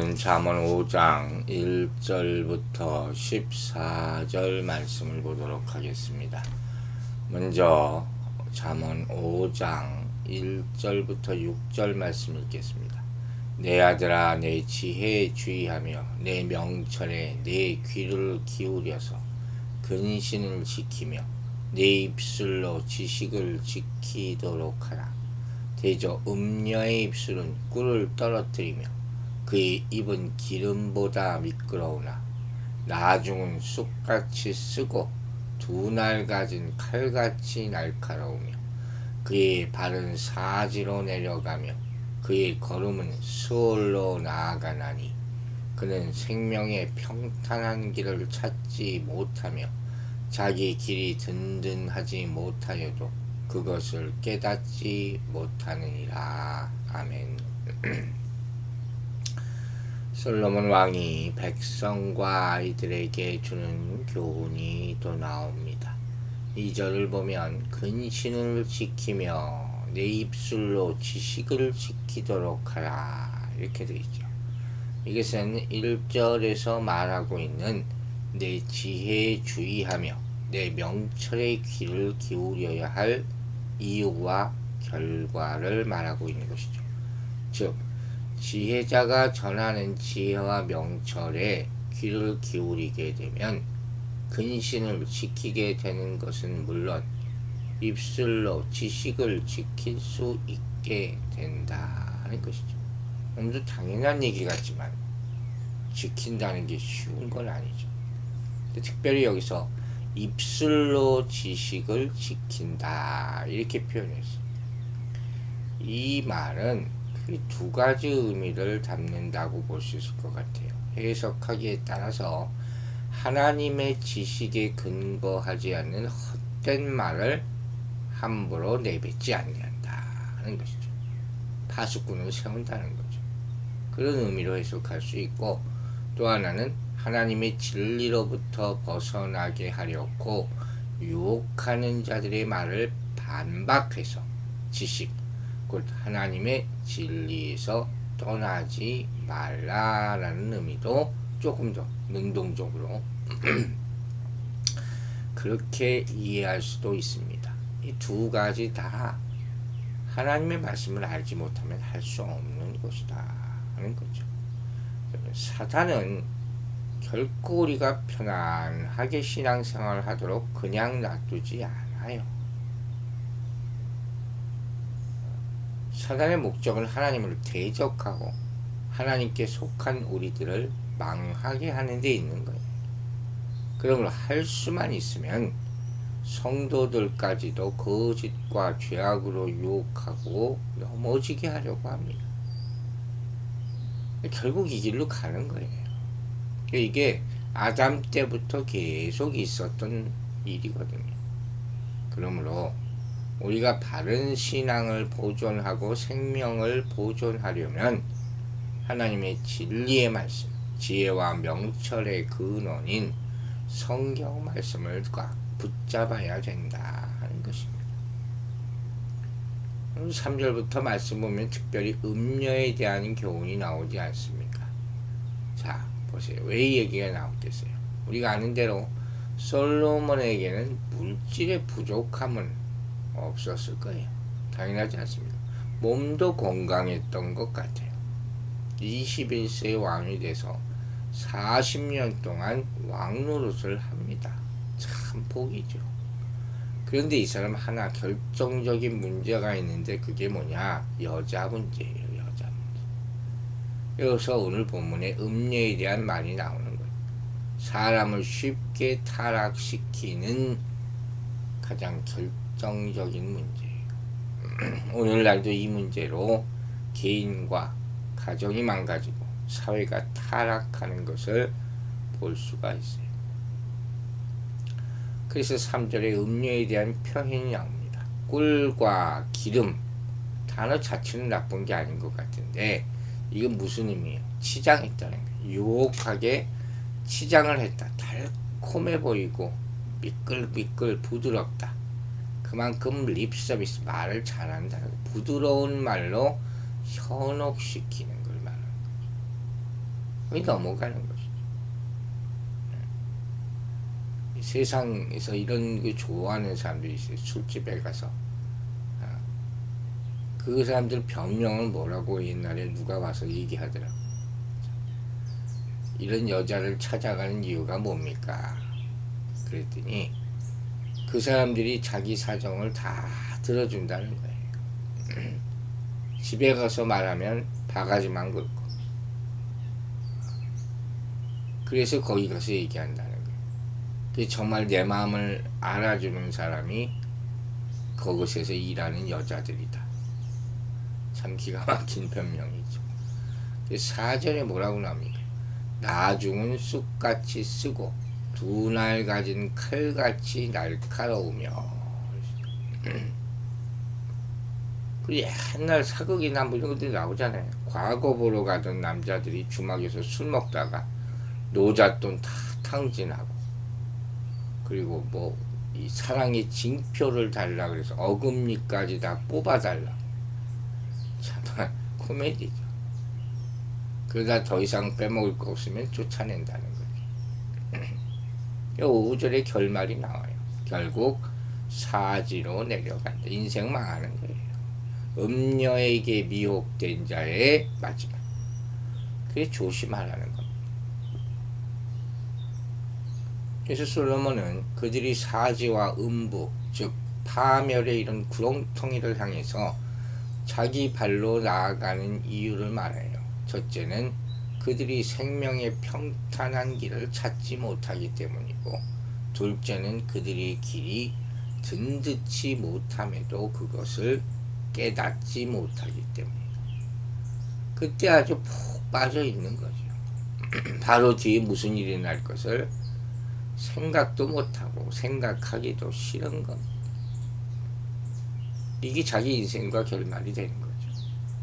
오늘은 잠언 5장 1절부터 14절 말씀을 보도록 하겠습니다. 먼저 잠언 5장 1절부터 6절 말씀 읽겠습니다. 내 아들아, 내 지혜에 주의하며 내 명철에 내 귀를 기울여서 근신을 지키며 내 입술로 지식을 지키도록 하라. 대저 음녀의 입술은 꿀을 떨어뜨리며 그의 입은 기름보다 미끄러우나 나중은 쑥같이 쓰고 두 날 가진 칼같이 날카로우며 그의 발은 사지로 내려가며 그의 걸음은 수월로 나아가나니 그는 생명의 평탄한 길을 찾지 못하며 자기 길이 든든하지 못하여도 그것을 깨닫지 못하느니라. 아멘. 솔로몬 왕이 백성과 아이들에게 주는 교훈이 또 나옵니다. 2절을 보면 근신을 지키며 내 입술로 지식을 지키도록 하라 이렇게 되어 있죠. 이것은 1절에서 말하고 있는 내 지혜에 주의하며 내 명철의 귀를 기울여야 할 이유와 결과를 말하고 있는 것이죠. 즉 지혜자가 전하는 지혜와 명철에 귀를 기울이게 되면 근신을 지키게 되는 것은 물론 입술로 지식을 지킬 수 있게 된다는 것이죠. 너무도 당연한 얘기 같지만 지킨다는 게 쉬운 건 아니죠. 특별히 여기서 입술로 지식을 지킨다 이렇게 표현했어요. 이 말은 두 가지 의미를 담는다고 볼 수 있을 것 같아요. 해석하기에 따라서 하나님의 지식에 근거하지 않는 헛된 말을 함부로 내뱉지 아니한다는 것이죠. 파수꾼을 세운다는 거죠. 그런 의미로 해석할 수 있고, 또 하나는 하나님의 진리로부터 벗어나게 하려고 유혹하는 자들의 말을 반박해서 지식, 곧 하나님의 진리에서 떠나지 말라라는 의미도 조금 더 능동적으로 그렇게 이해할 수도 있습니다. 이 두 가지 다 하나님의 말씀을 알지 못하면 할 수 없는 것이다 하는 거죠. 사단은 결코 우리가 편안하게 신앙생활을 하도록 그냥 놔두지 않아요. 사단의 목적은 하나님을 대적하고 하나님께 속한 우리들을 망하게 하는 데 있는 거예요. 그런 걸 할 수만 있으면 성도들까지도 거짓과 죄악으로 유혹하고 넘어지게 하려고 합니다. 결국 이 길로 가는 거예요. 이게 아담 때부터 계속 있었던 일이거든요. 그러므로 우리가 바른 신앙을 보존하고 생명을 보존하려면 하나님의 진리의 말씀, 지혜와 명철의 근원인 성경 말씀을 꽉 붙잡아야 된다 하는 것입니다. 3절부터 말씀 보면 특별히 음녀에 대한 교훈이 나오지 않습니까? 자, 보세요. 왜 이 얘기가 나왔겠어요? 우리가 아는 대로 솔로몬에게는 물질의 부족함은 없었을 거예요. 당연하지 않습니까? 몸도 건강했던 것 같아요. 21세의 왕이 돼서 40년 동안 왕 노릇을 합니다. 참 복이죠. 그런데 이 사람 하나 결정적인 문제가 있는데 그게 뭐냐? 여자 문제예요. 여자 문제. 여기서 오늘 본문에 음녀에 대한 말이 나오는 거예요. 사람을 쉽게 타락시키는 가장 결정적인 문제예요. 오늘날도 이 문제로 개인과 가정이 망가지고 사회가 타락하는 것을 볼 수가 있어요. 그래서 3절에 음료에 대한 표현이 나옵니다. 꿀과 기름, 단어 자체는 나쁜 게 아닌 것 같은데 이건 무슨 의미예요? 치장했다는 거예요. 유혹하게 치장을 했다. 달콤해 보이고 미끌미끌 부드럽다. 그만큼 립 서비스, 말을 잘한다는 거예요. 부드러운 말로 현혹시키는 걸 말하는 거죠. 넘어가는 것이죠. 세상에서 이런 거 좋아하는 사람들이 있어요. 술집에 가서 그 사람들 변명을 뭐라고 옛날에 누가 와서 얘기하더라고. 이런 여자를 찾아가는 이유가 뭡니까? 그랬더니 그 사람들이 자기 사정을 다 들어준다는 거예요. 집에 가서 말하면 바가지만 긁고, 그래서 거기 가서 얘기한다는 거예요. 그 정말 내 마음을 알아주는 사람이 그곳에서 일하는 여자들이다. 참 기가 막힌 변명이죠. 사절에 뭐라고 나옵니까? 나중은 쑥같이 쓰고 두 날 가진 칼같이 날카로우며. 그 옛날 사극이나 뭐 이런 것들이 나오잖아요. 과거 보러 가던 남자들이 주막에서 술 먹다가 노잣돈 다 탕진하고, 그리고 뭐 이 사랑의 징표를 달라 그래서 어금니까지 다 뽑아달라고. 정말 코미디죠. 그러다 더 이상 빼먹을 거 없으면 쫓아낸다는 거죠. 5절에 결말이 나와요. 결국 사지로 내려간다. 인생 망하는 거예요. 음녀에게 미혹된 자의 마지막. 그게 조심하라는 겁니다. 그래서 솔로몬은 그들이 사지와 음부, 즉 파멸의 이런 구렁텅이를 향해서 자기 발로 나아가는 이유를 말해요. 첫째는 그들이 생명의 평탄한 길을 찾지 못하기 때문이고, 둘째는 그들의 길이 든든치 못함에도 그것을 깨닫지 못하기 때문이다. 그때 아주 푹 빠져 있는 거죠. 바로 뒤에 무슨 일이 날 것을 생각도 못하고 생각하기도 싫은 겁니다. 이게 자기 인생과 결말이 되는 거죠.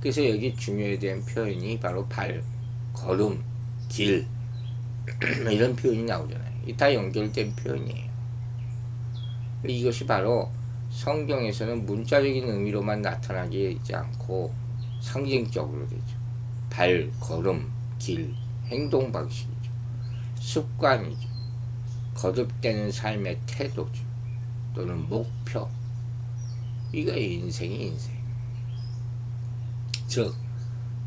그래서 여기 중요에 대한 표현이 바로 발, 걸음, 길 이런 표현이 나오잖아요. 이 다 연결된 표현이에요. 이것이 바로 성경에서는 문자적인 의미로만 나타나게 되지 않고 상징적으로 되죠. 발, 걸음, 길, 행동 방식이죠. 습관이죠. 거듭되는 삶의 태도죠. 또는 목표. 이거 인생이 인생. 즉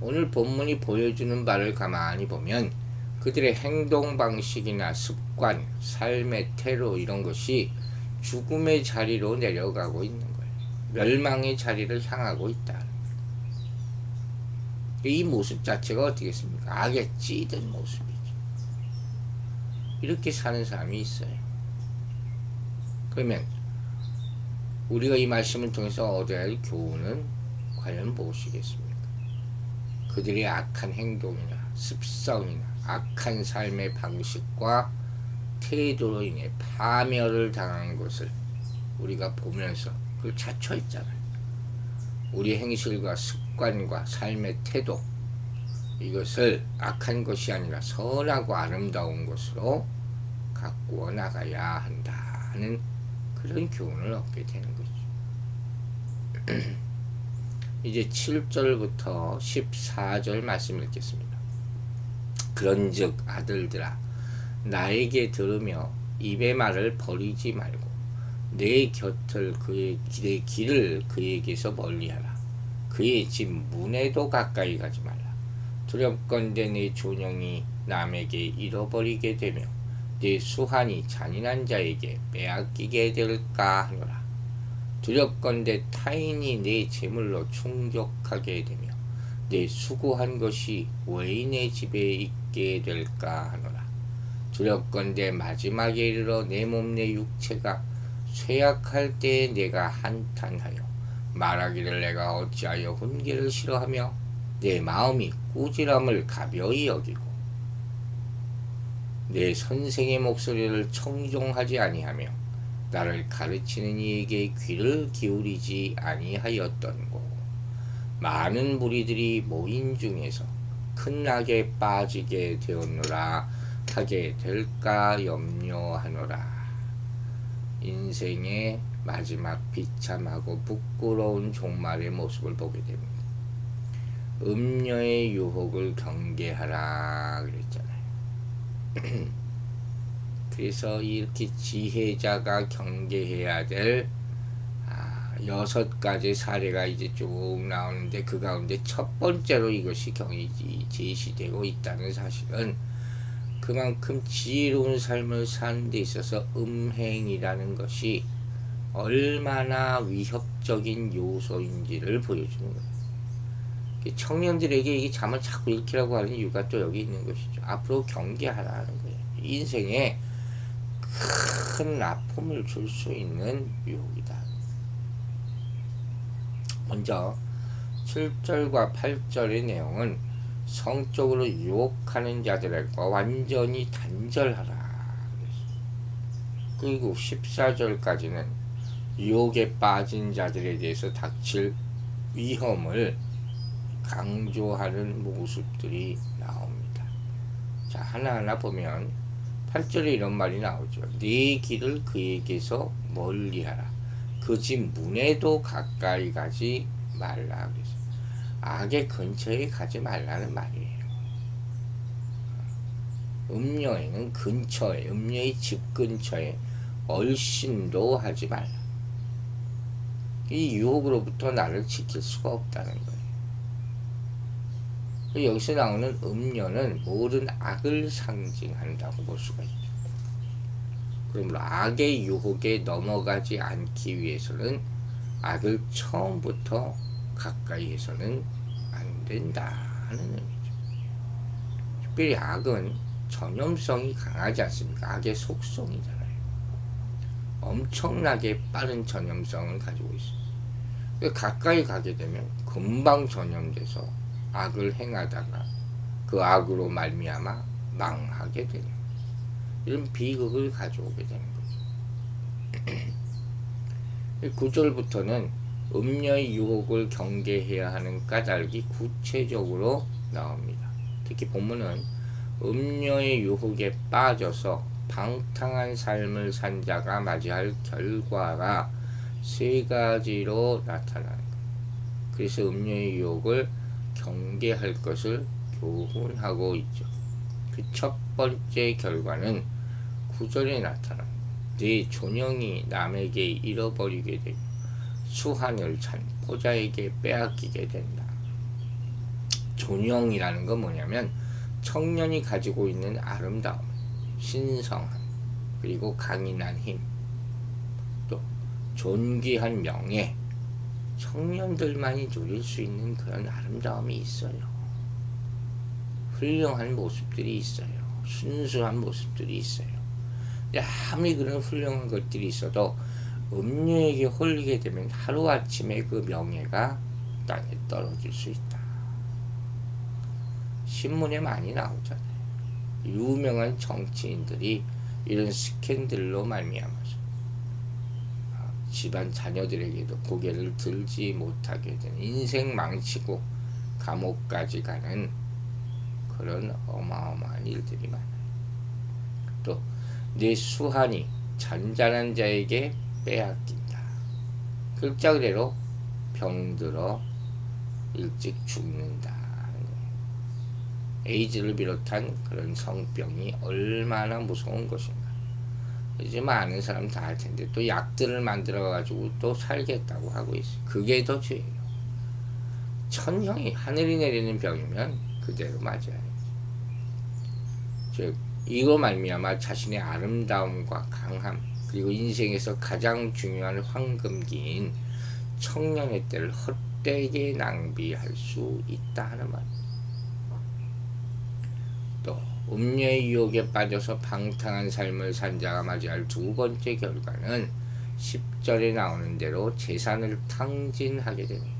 오늘 본문이 보여주는 바를 가만히 보면 그들의 행동 방식이나 습관, 삶의 태도 이런 것이 죽음의 자리로 내려가고 있는 거예요. 멸망의 자리를 향하고 있다. 이 모습 자체가 어떻겠습니까? 악에 찌든 모습이죠. 이렇게 사는 사람이 있어요. 그러면 우리가 이 말씀을 통해서 얻어야 할 교훈은 과연 무엇이겠습니까? 그들의 악한 행동이나 습성이나 악한 삶의 방식과 태도로 인해 파멸을 당한 것을 우리가 보면서 그걸 자초했잖아요. 우리 행실과 습관과 삶의 태도, 이것을 악한 것이 아니라 선하고 아름다운 것으로 가꾸어 나가야 한다는 그런 교훈을 얻게 되는 거죠. 이제 7절부터 14절 말씀 읽겠습니다. 그런즉 아들들아, 나에게 들으며 입의 말을 버리지 말고 내 길을 그에게서 멀리하라. 그의 집 문에도 가까이 가지 말라. 두렵건대 내 존영이 남에게 잃어버리게 되며 내 수한이 잔인한 자에게 빼앗기게 될까 하노라. 두렵건대 타인이 내 재물로 충족하게 되며 내 수고한 것이 외인의 집에 있게 될까 하노라. 두렵건대 마지막에 이르러 내 몸 내 육체가 쇠약할 때에 내가 한탄하여 말하기를 내가 어찌하여 훈계를 싫어하며 내 마음이 꾸지람을 가벼이 여기고 내 선생의 목소리를 청종하지 아니하며 나를 가르치는 이에게 귀를 기울이지 아니하였던고. 많은 무리들이 모인 중에서 큰 악에 빠지게 되었노라 하게 될까 염려하노라. 인생의 마지막 비참하고 부끄러운 종말의 모습을 보게 됩니다. 음녀의 유혹을 경계하라 그랬잖아요. 그래서 이렇게 지혜자가 경계해야 될 6가지 사례가 이제 쭉 나오는데, 그 가운데 첫 번째로 이것이 제시되고 있다는 사실은 그만큼 지혜로운 삶을 사는 데 있어서 음행이라는 것이 얼마나 위협적인 요소인지를 보여주는 거예요. 청년들에게 이 잠을 자꾸 잃기라고 하는 이유가 또 여기 있는 것이죠. 앞으로 경계하라는 거예요. 인생에 큰 아픔을 줄 수 있는 유혹이다. 먼저 7절과 8절의 내용은 성적으로 유혹하는 자들과 완전히 단절하라. 그리고 14절까지는 유혹에 빠진 자들에 대해서 닥칠 위험을 강조하는 모습들이 나옵니다. 자, 하나하나 보면 8절에 이런 말이 나오죠. 네 길을 그에게서 멀리하라. 그 집 문에도 가까이 가지 말라. 그래서 악의 근처에 가지 말라는 말이에요. 음녀에는 근처에, 음녀의 집 근처에 얼씬도 하지 말라. 이 유혹으로부터 나를 지킬 수가 없다는 거예요. 여기서 나오는 음녀는 모든 악을 상징한다고 볼 수가 있죠. 그러므로 악의 유혹에 넘어가지 않기 위해서는 악을 처음부터 가까이 해서는 안 된다는 의미죠. 특별히 악은 전염성이 강하지 않습니까? 악의 속성이잖아요. 엄청나게 빠른 전염성을 가지고 있어요. 가까이 가게 되면 금방 전염돼서 악을 행하다가 그 악으로 말미암아 망하게 되는 거예요. 이런 비극을 가져오게 되는 거죠. 9절부터는 음녀의 유혹을 경계해야 하는 까닭이 구체적으로 나옵니다. 특히 본문은 음녀의 유혹에 빠져서 방탕한 삶을 산 자가 맞이할 결과가 3가지로 나타나는 거예요. 그래서 음녀의 유혹을 경계할 것을 교훈하고 있죠. 그 첫 번째 결과는 9절에 나타납니다. 네 존영이 남에게 잃어버리게 되고 수한을 찬 포자에게 빼앗기게 된다. 존영이라는 건 뭐냐면 청년이 가지고 있는 아름다움, 신성함, 그리고 강인한 힘, 또 존귀한 명예, 청년들만이 누릴 수 있는 그런 아름다움이 있어요. 훌륭한 모습들이 있어요. 순수한 모습들이 있어요. 아무리 그런 훌륭한 것들이 있어도 음녀에게 홀리게 되면 하루아침에 그 명예가 땅에 떨어질 수 있다. 신문에 많이 나오잖아요. 유명한 정치인들이 이런 스캔들로 말미암아서 집안 자녀들에게도 고개를 들지 못하게 되는, 인생 망치고 감옥까지 가는 그런 어마어마한 일들이 많아요. 또 내 수한이 잔잔한 자에게 빼앗긴다. 글자 그대로 병들어 일찍 죽는다. 에이즈를 비롯한 그런 성병이 얼마나 무서운 것인가. 이제 많은 사람 다 알 텐데 또 약들을 만들어 가지고 또 살겠다고 하고 있어요. 그게 더 죄예요. 천형이, 하늘이 내리는 병이면 그대로 맞아요. 즉 이로 말미암아 자신의 아름다움과 강함, 그리고 인생에서 가장 중요한 황금기인 청년의 때를 헛되게 낭비할 수 있다 하는 말입니다. 또 음녀의 유혹에 빠져서 방탕한 삶을 산 자가 맞이할 2번째 결과는 10절에 나오는 대로 재산을 탕진하게 됩니다.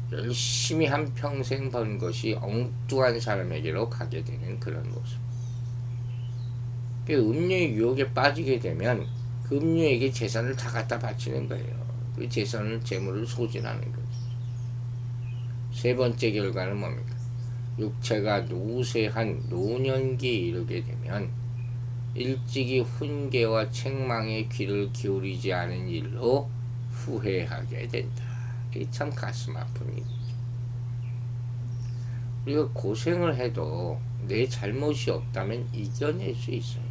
열심히 한평생 번 것이 엉뚱한 사람에게로 가게 되는 그런 모습. 음녀의 유혹에 빠지게 되면 그 음녀에게 재산을 다 갖다 바치는 거예요. 그 재산을, 재물을 소진하는 거죠. 3번째 결과는 뭡니까? 육체가 노쇠한 노년기에 이르게 되면 일찍이 훈계와 책망에 귀를 기울이지 않은 일로 후회하게 된다. 이게 참 가슴 아픈 일이죠. 우리가 고생을 해도 내 잘못이 없다면 이겨낼 수 있어요.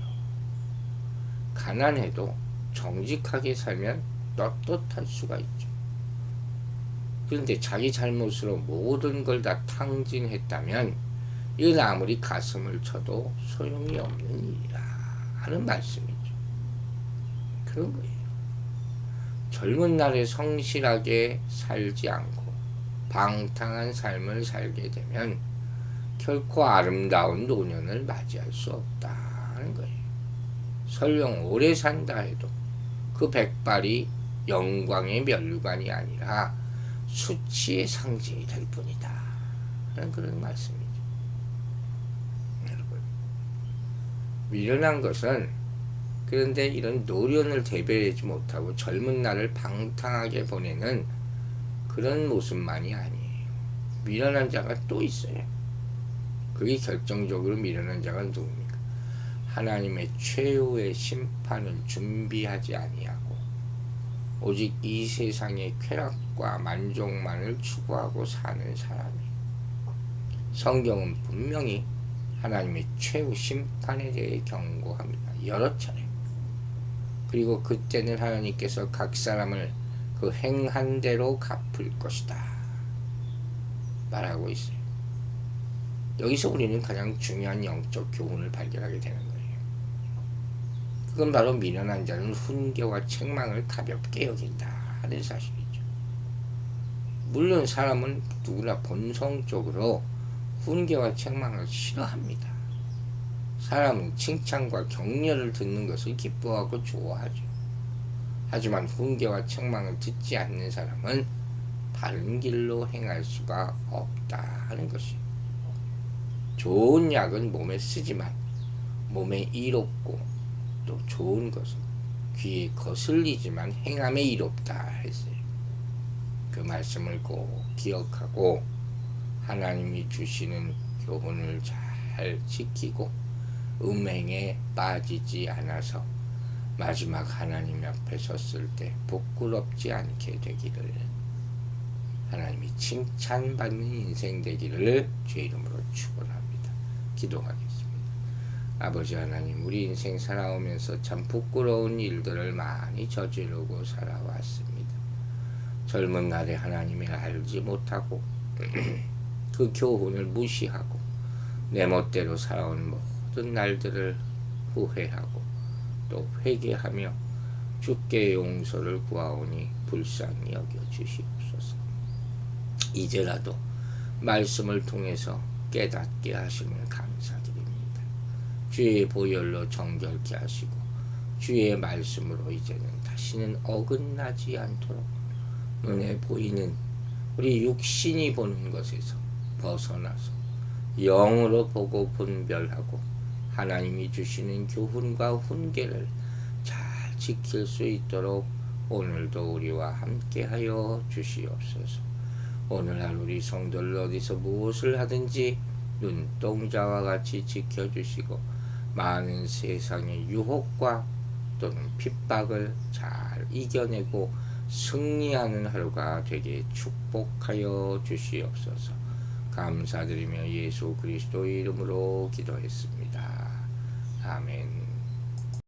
가난해도 정직하게 살면 떳떳할 수가 있죠. 그런데 자기 잘못으로 모든 걸 다 탕진했다면 이건 아무리 가슴을 쳐도 소용이 없는 일이라 하는 말씀이죠. 그런 거예요. 젊은 날에 성실하게 살지 않고 방탕한 삶을 살게 되면 결코 아름다운 노년을 맞이할 수 없다는 거예요. 설령 오래 산다 해도 그 백발이 영광의 면류관이 아니라 수치의 상징이 될 뿐이다 하는 그런 말씀이죠. 여러분, 미련한 것은 그런데 이런 노련을 대변하지 못하고 젊은 날을 방탕하게 보내는 그런 모습만이 아니에요. 미련한 자가 또 있어요. 그게 결정적으로 미련한 자가 누굽니까? 하나님의 최후의 심판을 준비하지 아니하고 오직 이 세상의 쾌락과 만족만을 추구하고 사는 사람이에요. 성경은 분명히 하나님의 최후 심판에 대해 경고합니다. 여러 차례. 그리고 그때는 하나님께서 각 사람을 그 행한 대로 갚을 것이다 말하고 있어요. 여기서 우리는 가장 중요한 영적 교훈을 발견하게 되는 거예요. 그건 바로 미련한 자는 훈계와 책망을 가볍게 여긴다 하는 사실이죠. 물론 사람은 누구나 본성적으로 훈계와 책망을 싫어합니다. 사람은 칭찬과 격려를 듣는 것을 기뻐하고 좋아하죠. 하지만 훈계와 책망을 듣지 않는 사람은 바른 길로 행할 수가 없다 하는 것이에요. 좋은 약은 몸에 쓰지만 몸에 이롭고 또 좋은 것은 귀에 거슬리지만 행함에 이롭다 했어요. 그 말씀을 꼭 기억하고 하나님이 주시는 교훈을 잘 지키고 음행에 빠지지 않아서 마지막 하나님 앞에 섰을 때 부끄럽지 않게 되기를, 하나님이 칭찬받는 인생 되기를 주의 이름으로 축원합니다. 기도하겠습니다. 아버지 하나님, 우리 인생 살아오면서 참 부끄러운 일들을 많이 저지르고 살아왔습니다. 젊은 날에 하나님을 알지 못하고 그 교훈을 무시하고 내 멋대로 살아온 모든 날들을 후회하고 또 회개하며 주께 용서를 구하오니 불쌍히 여겨주시옵소서. 이제라도 말씀을 통해서 깨닫게 하시면 감사드립니다. 주의 보혈로 정결케 하시고 주의 말씀으로 이제는 다시는 어긋나지 않도록 눈에 보이는 우리 육신이 보는 것에서 벗어나서 영으로 보고 분별하고 하나님이 주시는 교훈과 훈계를 잘 지킬 수 있도록 오늘도 우리와 함께하여 주시옵소서. 오늘 하루 우리 성도를 어디서 무엇을 하든지 눈동자와 같이 지켜주시고 많은 세상의 유혹과 또는 핍박을 잘 이겨내고 승리하는 하루가 되게 축복하여 주시옵소서. 감사드리며 예수 그리스도의 이름으로 기도했습니다. 아멘.